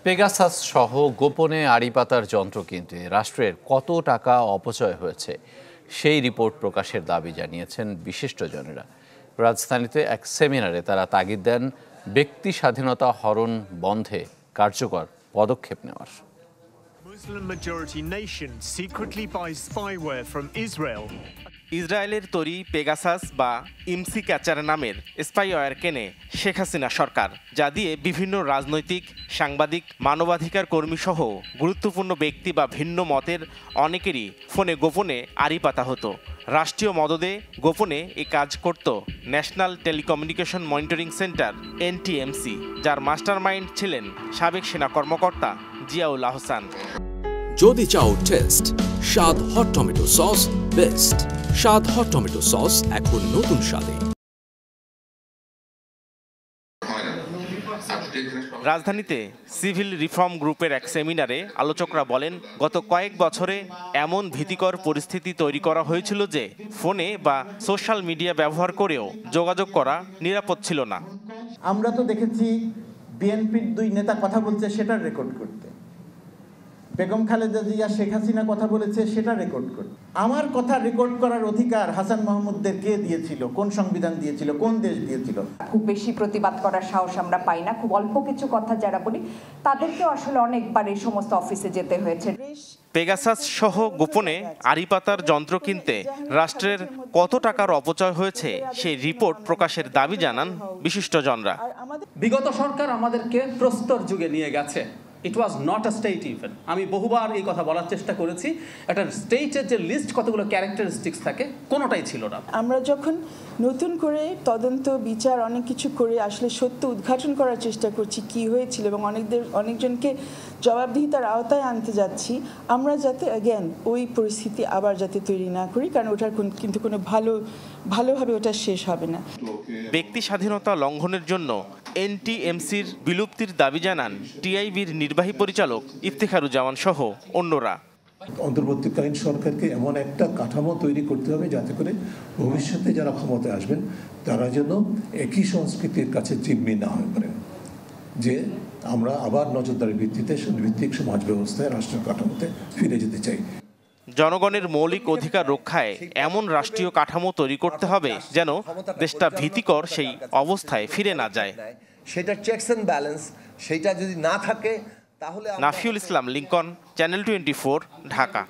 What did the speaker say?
Pegasus সহ গোপনে আড়ি পাতার যন্ত্র কিনতে রাষ্ট্রের কত টাকা অপচয় হয়েছে সেই রিপোর্ট প্রকাশের দাবি জানিয়েছেন বিশিষ্টজনেরা। রাজধানীতে এক সেমিনারে তারা তাগিদ দেন ব্যক্তি স্বাধীনতা হরণ বন্ধে কার্যকর পদক্ষেপ নেওয়ার। Muslim majority nation secretly buys spyware from Israel. ইসরায়েলের তৈরি পেগাসাস বা ইমসি ক্যাচার নামের স্পাইওয়্যার কেনে শেখ হাসিনা সরকার, যা দিয়ে বিভিন্ন রাজনৈতিক, সাংবাদিক, মানবাধিকার কর্মীসহ গুরুত্বপূর্ণ ব্যক্তি বা ভিন্ন মতের অনেকেরই ফোনে গোপনে আড়ি পাতা হতো। রাষ্ট্রীয় মদদে গোপনে এই কাজ করত national telecommunication monitoring centre NTMC, যার মাস্টারমাইন্ড ছিলেন সাবেক সেনা কর্মকর্তা জিয়াউল আহসান। যদি চাও টেস্ট স্বাদ হট টমেটো সস বেস্ট। স্বাদ হট টমেটো সস এখন নতুন স্বাদে। রাজধানীতে সিভিল রিফর্ম গ্রুপের এক সেমিনারে আলোচকরা বলেন, গত কয়েক বছরে এমন ভীতিকর পরিস্থিতি তৈরি করা হয়েছিল যে ফোনে বা সোশ্যাল মিডিয়া ব্যবহার করেও যোগাযোগ করা নিরাপদ ছিল না। আমরা তো দেখেছি বিএনপির দুই নেতা কথা বলছে সেটা রেকর্ড করতে, বেগম খালেদা জিয়া শেখ হাসিনা কথা বলেছে সেটা রেকর্ড করতে। আমার কথা রেকর্ড করার অধিকার হাসান মাহমুদদের কে দিয়েছিল? কোন সংবিধান দিয়েছিল? কোন দেশ দিয়েছিল? খুব বেশি প্রতিবাদ করার সাহস আমরা পাই না। খুব অল্প কিছু কথা যারা বলি তাদেরকেও আসলে অনেকবার এই সমস্ত অফিসে যেতে হয়েছে। পেগাসাস সহ গোপনে আড়ি পাতার যন্ত্র কিনতে রাষ্ট্রের কত টাকার অপচয় হয়েছে সেই রিপোর্ট প্রকাশের দাবি জানান বিশিষ্টজনরা। বিগত সরকার আমাদেরকে প্রস্তর যুগে নিয়ে গেছে। It was not a state even. আমি বহুবার এই কথা বলার চেষ্টা করেছি, একটা স্টেটের যে লিস্ট কতগুলো ক্যারেক্টারিস্টিক্স থাকে কোনোটাই ছিল না। আমরা যখন নতুন করে তদন্ত বিচার অনেক কিছু করে আসলে সত্য উদ্ঘাটন করার চেষ্টা করছি কি হয়েছিল এবং অনেকজনকে জবাবদিহিতার আওতায় আনতে যাচ্ছি, আমরা যাতে অ্যাগেন ওই পরিস্থিতি আবার যাতে তৈরি না করি, কারণ ওটার কিন্তু কোনো ভালোভাবে ওটা শেষ হবে না। ব্যক্তি স্বাধীনতা লঙ্ঘনের জন্য NTMCর বিলুপ্তির দাবি জানান TIBর নির্বাহী পরিচালক ইফতেখারুজ্জামান সহ অন্যরা। অন্তর্বর্তীকালীন সরকারকে এমন একটা কাঠামো তৈরি করতে হবে যাতে করে ভবিষ্যতে যারা ক্ষমতায় আসবেন তারা যেন একই সংস্কৃতির কাছে জিম্মি না হয়ে পারেন, যে আমরা আবার নজরদারি ভিত্তিতে ভিত্তিক সমাজ ব্যবস্থায় রাষ্ট্র কাঠামোতে ফিরে যেতে চাই। জনগণের মৌলিক অধিকার রক্ষায় এমন রাষ্ট্রীয় কাঠামো তৈরি করতে হবে যেন দেশটা ভীতিকর সেই অবস্থায় ফিরে না যায়। সেটা চেকস এন্ড ব্যালেন্স, সেটা যদি না থাকে তাহলে। নাফিউল ইসলাম, লিংকন, চ্যানেল 24, ঢাকা।